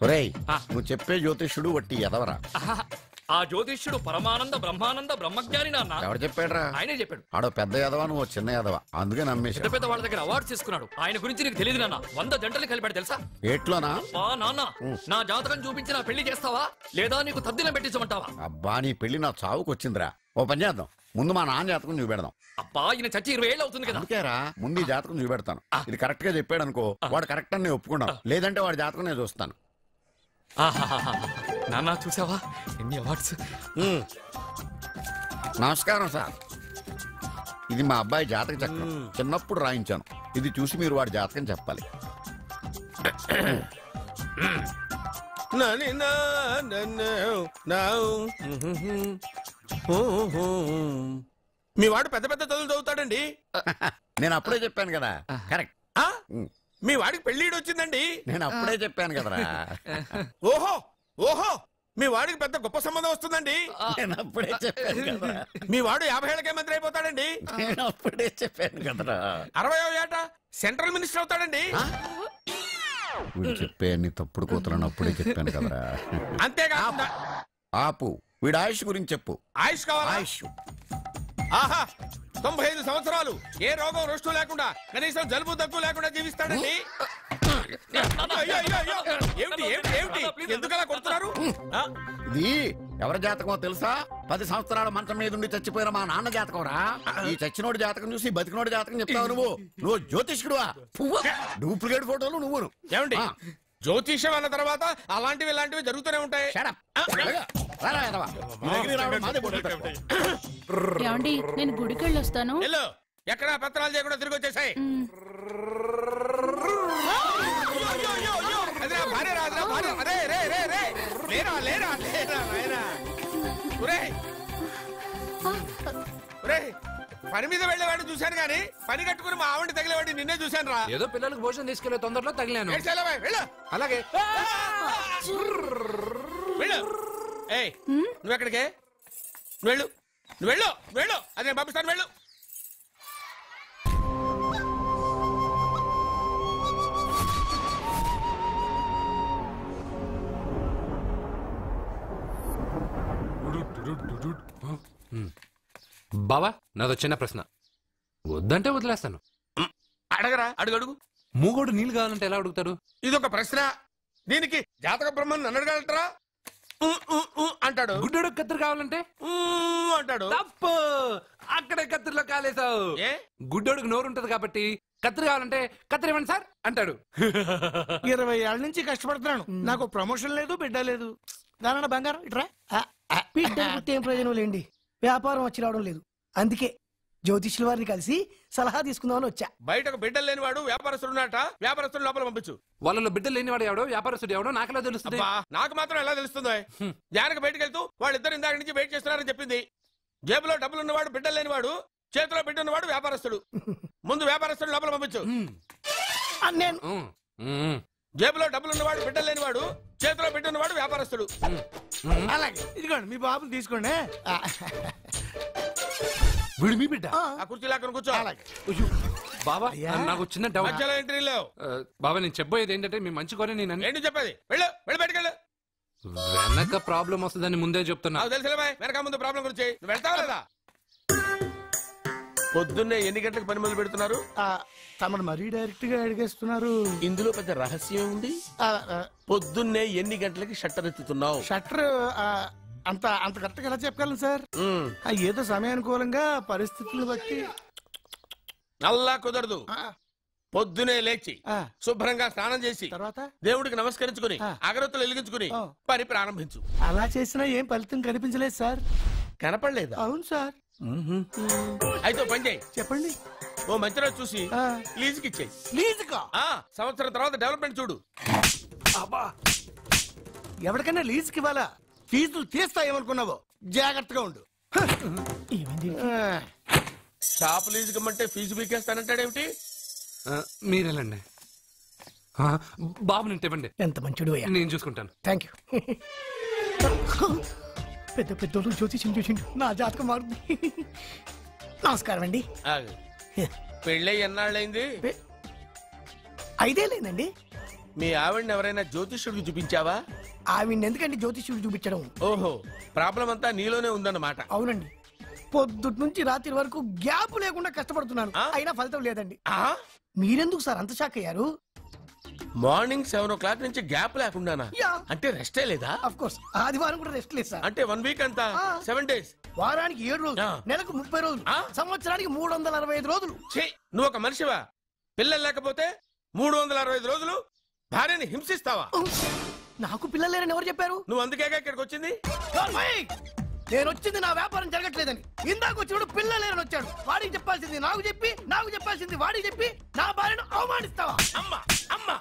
ఒరేయ్, నువ్వు చెప్పే జ్యోతిష్యుడు వట్టి ఎదవరా? ఆ జ్యోతిష్యుడు పరమానంద బ్రహ్మానంద బ్రహ్మజ్ఞాని నాన్న. ఎవరు చెప్పాడురా? ఆయనే చెప్పాడు. ఆడో పెద్ద ఎదవా, నువ్వు చిన్న ఎదవా, అందుకే నమ్మేశా. పెద్ద పెద్ద వాళ్ళ దగ్గర అవార్డు తీసుకున్నాడు. ఆయన గురించి నీకు తెలియదు నాన్న. 100 జంటలు కలిపాడు తెలుసా? ఏట్లోనా? నాన్న, నా జాతకం చూపించి నా పెళ్లి చేస్తావా లేదా నీకు తద్దిలం పెట్టించమంటావా? అబ్బా, నీ పెళ్లి నా చావుకు వచ్చిందిరా. ఓ పని చేద్దాం, ముందు మా నాన్న జాతకం చూపెడదాం. అబ్బా, ఈయన చచ్చి 20 ఏళ్ళు అవుతుంది కదా. అందుకేరా ముందు ఈ జాతకం చూపెడతాను. ఇది కరెక్ట్ గా చెప్పాడు అనుకో, వాడు కరెక్ట్ అని నేను ఒప్పుకున్నాను. లేదంటే వాడి జాతకం నేను చూస్తాను. నాన్న, చూసావా ఎన్ని అవార్డ్స్? నమస్కారం సార్. ఇది మా అబ్బాయి జాతక చక్రం, చిన్నప్పుడు రాయించాను. ఇది చూసి మీరు వాడి జాతకం చెప్పాలి. మీ వాడు పెద్ద పెద్ద చదువులు చదువుతాడండి. నేను అప్పుడే చెప్పాను కదా. కరెక్ట్. మీ వాడికి పెళ్లిడు వచ్చిందండి. నేను అప్పుడే చెప్పాను కదరా. ఓహో ఓహో, మీ వాడికి పెద్ద గొప్ప సంబంధం వస్తుందండి. నేను అప్పుడే చెప్పాను కదా. మీ వాడు 50 ఏళ్ళకే మంత్రి అయిపోతాడండి. నేను అప్పుడే చెప్పాను కదరా. 60వ ఏట సెంట్రల్ మినిస్టర్ అవుతాడండి. వీడు చెప్పే అన్ని తప్పుడు కూతురని అప్పుడే చెప్పాను కదరా. అంతేకాకుండా ఆపు, వీడు ఆయుష్ గురించి చెప్పు. ఆయుష్ కావాలా? ఆయుష్ ఆహా, 95 సంవత్సరాలు ఏ రోగం రుష్టు లేకుండా, కనీసం జలుబు దగ్గు లేకుండా జీవిస్తాడండి. ఎందుకలా కొడుతున్నారు? ఇది ఎవరి జాతకమో తెలుసా? 10 సంవత్సరాల మంచం మీద ఉండి చచ్చిపోయిన మా నాన్న జాతకం రా. ఈ చచ్చినోడి జాతకం చూసి బతికినోడి జాతకం చెప్తావు నువ్వు జ్యోతిష్కుడువా? డూప్లికేట్ ఫోటోలు నువ్వు. ఏమండి, జ్యోతిష్యం అన్న తర్వాత అలాంటివి ఇలాంటివి జరుగుతూనే ఉంటాయి. ఏమండి, నేను గుడికి వెళ్ళొస్తాను. ఎక్కడ పత్రాలు చేయకుండా తిరిగి వచ్చేసాయి. పని మీద వెళ్ళేవాడిని చూశాను గానీ పని కట్టుకుని మా ఆవిడ తగిలేవాడిని నిన్నే చూశాను రా. ఏదో పిల్లలకు భోజనం తీసుకెళ్లే తొందరలో తగిలాను. అలాగే నువ్వు ఎక్కడికే? వెళ్ళు వెళ్ళు వెళ్ళు, అదే పంపిస్తాను, వెళ్ళు. బావా, నాదో చిన్న ప్రశ్న. వద్దంటే వదిలేస్తాను. అడగరా, అడుగు అడుగు. మూగోడు నీళ్ళు కావాలంటే ఎలా అడుగుతాడు? ఇదొక ప్రశ్న. దీనికి జాతక బ్రహ్మను నన్ను అడగలటరా? అంటాడు. గుడ్డోడు కత్తిరి కావాలంటే అంటాడు. తప్పు, అక్కడే కత్తిరిలో కాలేసావు. గుడ్డోడికి నోరు ఉంటది కాబట్టి కత్తిరి కావాలంటే కత్తిరి ఇవ్వండి సార్ అంటాడు. 20 ఏళ్ళ నుంచి కష్టపడుతున్నాను, నాకు ప్రమోషన్ లేదు, బిడ్డ లేదు. దానన్న బంగారం ఇట్రా. బిడ్డ ఏం ప్రయోజనం లేండి, వ్యాపారం వచ్చి రావడం లేదు. అందుకే జ్యోతిష్యుల వారిని కలిసి సలహా తీసుకుందామని వచ్చా. బయటకు బిడ్డలు లేనివాడు వ్యాపారస్తుడున్నట. వ్యాపారస్తుడు లోపల పంపించు. వాళ్ళలో బిడ్డలు లేనివాడు ఎవడో వ్యాపారస్తుడు ఎవడో నాకెలా తెలుస్తుంది? నాకు మాత్రం ఎలా తెలుస్తుందో? జానకి బయటకు వెళ్తూ వాళ్ళిద్దరు ఇందాక నుంచి వెయిట్ చేస్తున్నారని చెప్పింది. జేబులో డబ్బులు ఉన్నవాడు బిడ్డలు లేనివాడు, చేతిలో బిడ్డ ఉన్నవాడు వ్యాపారస్తుడు. ముందు వ్యాపారస్తుడు లోపల పంపించు. జేబులో డబ్బులు ఉన్నవాడు బిడ్డలు లేనివాడు, చేతిలో బిడ్డ ఉన్నవాడు వ్యాపారస్తుడు. అలాగే, ఇదిగోండి మీ బాబుని తీసుకోండి. వీడు మీ బిడ్డ? ఆ కుర్చీలో అక్కడ కూర్చో. బాబా, నాకు చిన్న డౌట్. మధ్యలో ఎంట్రీ లేవు. బాబా, నేను చెప్పబోయేది ఏంటంటే మీ మంచి కోరే నేను ఏంటి చెప్పేది? వెళ్ళు వెళ్ళి బయటకు వెళ్ళు. వెనక ప్రాబ్లం వస్తుందని ముందే చెప్తున్నా. తెలుసులే, వెనక ముందు ప్రాబ్లం గురించి. నువ్వు వెళ్తావా లేదా? పొద్దున్నే ఎన్ని గంటలకు పని మొదలు పెడుతున్నారు? తమను మరీ డైరెక్ట్ గా అడిగేస్తున్నారు. ఇందులో పెద్ద రహస్యం ఉంది. పొద్దున్నే ఎన్ని గంటలకి షట్టర్ ఎత్తుతున్నావు? షట్టర్ అంత కరెక్ట్ గా ఎలా చెప్పగలను సార్? ఏదో సమయానుకూలంగా పరిస్థితులను బట్టి. అల్లా కుదరదు. పొద్దునే లేచి శుభ్రంగా స్నానం చేసి తర్వాత దేవుడికి నమస్కరించుకుని అగరత్తులు వెలిగించుకుని పని ప్రారంభించు. అలా చేసినా ఏం ఫలితం కనిపించలేదు సార్. కనపడలేదా? అవును సార్. అయితే పని చేయి. చెప్పండి. ఓ మంచి రోజు చూసి లీజుకి ఇచ్చేయి. లీజుకా? సంవత్సరం తర్వాత డెవలప్మెంట్ చూడు. ఎవరికైనా లీజుకి ఇవ్వాలా? ఫీజులు తీస్తాయేమనుకున్నావో, జాగ్రత్తగా ఉండు. షాప్ లీజుకి ఇమ్మంటే ఫీజు పీకేస్తానంటాడేమిటి? మీరేలండి బాబు, నేను ఇవ్వండి. ఎంత మంచిడు, నేను చూసుకుంటాను. Thank you. పెద్ద పెద్దోళ్ళు జ్యోతిష్యం చూసిండు, నా జాతకం మారుంది. నమస్కారం అండి. పెళ్ళై ఎన్నాళ్ళైంది? 5 ఏళ్ళైందండి. మీ ఆవిడని ఎవరైనా జ్యోతిష్యుడికి చూపించావా? ఆవిడ ఎందుకండి జ్యోతిష్యుడు చూపించడం? ఓహో, ప్రాబ్లం అంతా నీలోనే ఉందన్నమాట. అవునండి, పొద్దుటి నుంచి రాత్రి వరకు గ్యాప్ లేకుండా కష్టపడుతున్నాను, అయినా ఫలితం లేదండి. మీరెందుకు సార్ అంత షాక్ అయ్యారు? మార్నింగ్ 7 o'clock నుంచి గ్యాప్ లేకుండానా? అంటే రెస్టే లేదా? ఆఫ్ కోర్స్, ఆదివారం కూడా రెస్ట్ లేదు సార్. అంటే 1 week అంతా 7 days, వారానికి 7 రోజులు, నెలకు 30 రోజులు, సంవత్సరానికి 365 రోజులు. నువ్వు ఒక మనిషివా? పిల్లలు లేకపోతే 365 రోజులు భార్యని హింసిస్తావా? నాకు పిల్లలు లేరని ఎవరు చెప్పారు? నువ్వు అందుకేగా ఇక్కడికి వచ్చింది. నేను వచ్చింది నా వ్యాపారం జరగట్లేదని. ఇందాక వచ్చినప్పుడు పిల్లలు లేరని వచ్చాడు. వాడికి చెప్పాల్సింది నాకు చెప్పి, నాకు చెప్పాల్సింది వాడికి చెప్పి నా భార్యను అవమానిస్తావా? అమ్మా అమ్మా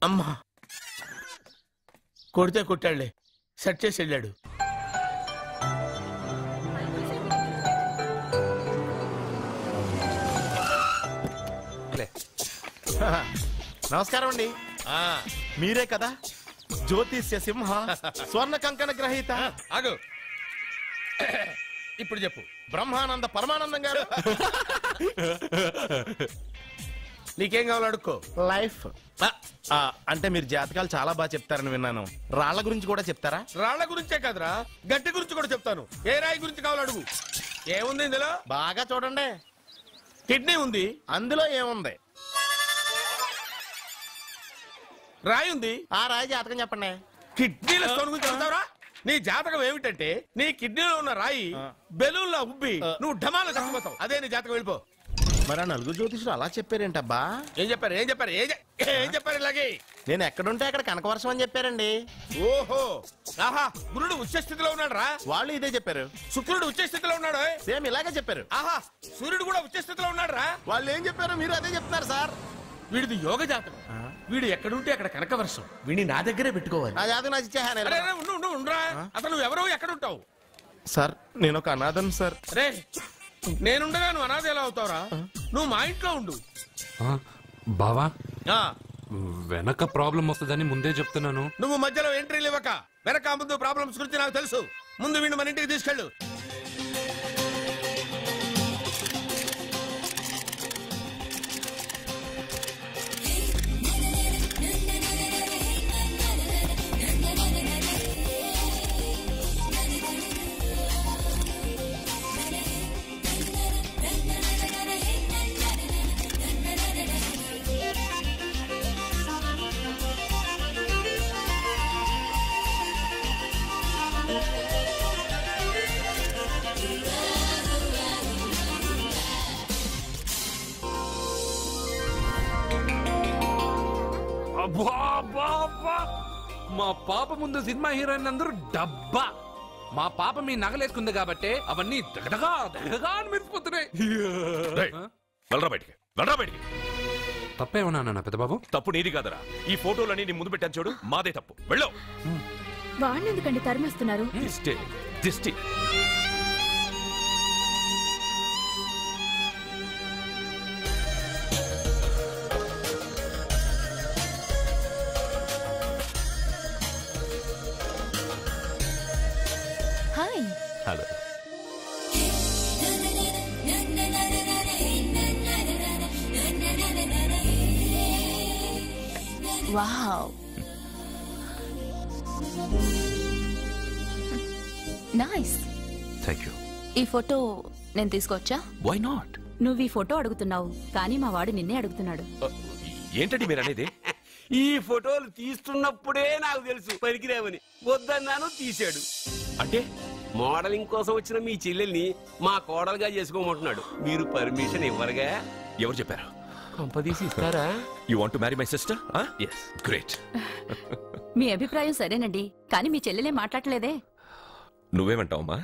అమ్మా, కొడితే కొట్టాడులే, సెట్ చేసి వెళ్ళాడు. నమస్కారం అండి. మీరే కదా జ్యోతిష్య సింహ స్వర్ణ కంకణ గ్రహీత? ఆగు, ఇప్పుడు చెప్పు. బ్రహ్మానంద పరమానందం గారు. నీకేం కావాలో అడుక్కో. లైఫ్ అంటే మీరు జాతకాలు చాలా బాగా చెప్తారని విన్నాను. రాళ్ల గురించి కూడా చెప్తారా? రాళ్ల గురించే కాదురా, గట్టి గురించి కూడా చెప్తాను. ఏ రాయి గురించి కావాలో అడుగు. ఏముంది ఇందులో? బాగా చూడండి. కిడ్నీ ఉంది. అందులో ఏముంది? రాయి ఉంది. ఆ రాయి జాతకం చెప్పండి. కిడ్నీల స్టోన్ గురించి చెప్తావురా? నీ జాతకం ఏమిటంటే నీ కిడ్నీలో ఉన్న రాయి బెలూన్లా ఉబ్బి నువ్వు ఢమాల చచ్చిపోతావు. అదే నీ జాతకం. వెళ్ళిపో. మరి ఆ నలుగురు జ్యోతిషులు అలా చెప్పారేంటబ్బా? ఏం చెప్పారు? ఏం చెప్పారు? ఏం చెప్పారు? ఇలాగే నేను ఎక్కడుంటే అక్కడ కనకవర్షం అని చెప్పారండి. ఓహో, ఆహా, గురుడు ఉచ్చ స్థితిలో ఉన్నాడు రా. వాళ్ళు ఇదే చెప్పారు. శుక్రుడు ఉచ్చ స్థితిలో ఉన్నాడు. సేమ్ ఇలాగే చెప్పారు. ఆహా, సూర్యుడు కూడా ఉచ్చ స్థితిలో ఉన్నాడు రా. వాళ్ళు ఏం చెప్పారు మీరు అదే చెప్తున్నారు సార్. వీడిది యోగ జాతకం. వీడు ఎక్కడుంటే అక్కడ కనకవర్షం. వీడిని నా దగ్గరే పెట్టుకోవాలి. నా జాతకం నాకు ఇచ్చేహాను. ఉండరా, అసలు నువ్వు ఎవరో ఎక్కడుంటావు? సార్ నేను ఒక అనాథను సార్. రే, నేనుండగా నువ్వు అనాథ ఎలా అవుతావురా? నువ్వు మా ఇంట్లో ఉండు. బావా, వెనక ప్రాబ్లం వస్తుందని ముందే చెప్తున్నాను. నువ్వు మధ్యలో ఎంట్రీలు ఇవ్వక. వెనక ముందు ప్రాబ్లమ్స్ గురించి నాకు తెలుసు. ముందు వీడిని మన ఇంటికి తీసుకెళ్ళు. మా పాప ముందు సినిమా హీరోయిన్ అందరూ డబ్బా. మా పాప మీ నగలేసుకుంది కాబట్టి అవన్నీ దగదగా దగదగా అని మెరిసిపోతున్నాయి. తప్పేమన్నా నా పెద్ద బాబు? తప్పు నీది కాదరా. ఈ ఫోటోలన్నీ నీ ముందు పెట్టాను చూడు, మాదే తప్పు. వెళ్ళు. వాడిని ఎందుకండి తరిమేస్తున్నారు? దిష్టి. Hi. Hello. Wow, nice. Thank you. ఈ ఫోటో నేను తీసుకొచ్చా? Why not? నువ్వు ఈ ఫోటో అడుగుతున్నావు, కానీ మా వాడు నిన్నే అడుగుతున్నాడు. ఏంటండి మీరు అనేది? ఈ ఫోటోలు తీస్తున్నప్పుడే నాకు తెలుసు పనికిరావని. వద్దన్నాను, తీశాడు. అంటే మోడలింగ్ కోసం వచ్చిన మీ చెల్లెల్ని మా కోడలుగా చేసుకోమంటున్నాడు. మీరు పర్మిషన్ ఇవ్వరుగా? ఎవరు చెప్పారు? కంపదీసి ఇస్తారా? You want to marry my sister? yes, great. మీ అభిప్రాయం సరేనండి, కానీ మీ చెల్లెలే మాట్లాడలేదే. నువ్వేమంటావమ్మా?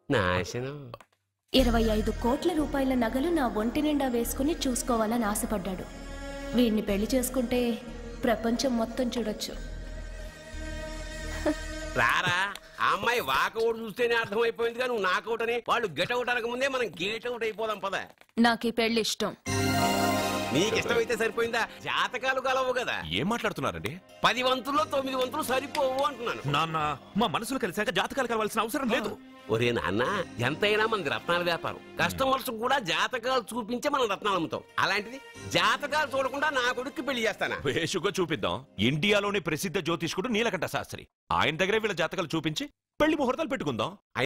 నాశనం. 25 కోట్ల రూపాయల నగలు నా ఒంటి నిండా వేసుకుని చూసుకోవాలని ఆశపడ్డాడు. వీడిని పెళ్లి చేసుకుంటే ప్రపంచం మొత్తం చూడొచ్చు. రారా, ఆ అమ్మాయి వాకౌట్ చూస్తేనే అర్థమైపోయింది. కానీ నువ్వు నాకౌట్ అని, వాళ్ళు గెట్అవుట్ అనక ముందే మనం గేట్ అవుట్ అయిపోదాం. పద. నాకు ఈ పెళ్లి ఇష్టం. నీకు ఇష్టమైతే సరిపోయిందా? జాతకాలు కలవు కదా. ఏం మాట్లాడుతున్నారండి? 10 వంతుల్లో 9 వంతులు సరిపోవు అంటున్నాను. నాన్న, మా మనసులు కలిసాక జాతకాలు కలవాల్సిన అవసరం లేదు. ఒరే నాన్న, ఎంతైనా మనది రత్నాల వ్యాపారం. కస్టమర్స్ కూడా జాతకాలు చూపించే మనం రత్నాలు అమ్ముతాం. అలాంటిది జాతకాలు చూడకుండా నా కొడుక్కి పెళ్లి చేస్తానా? వేషుగా చూపిద్దాం. ఇండియాలోని ప్రసిద్ధ జ్యోతిష్కుడు నీలకంఠ శాస్త్రి, ఆయన దగ్గరే వీళ్ళ జాతకాలు చూపించి పెళ్లి ముహూర్తాలు పెట్టుకుందాం.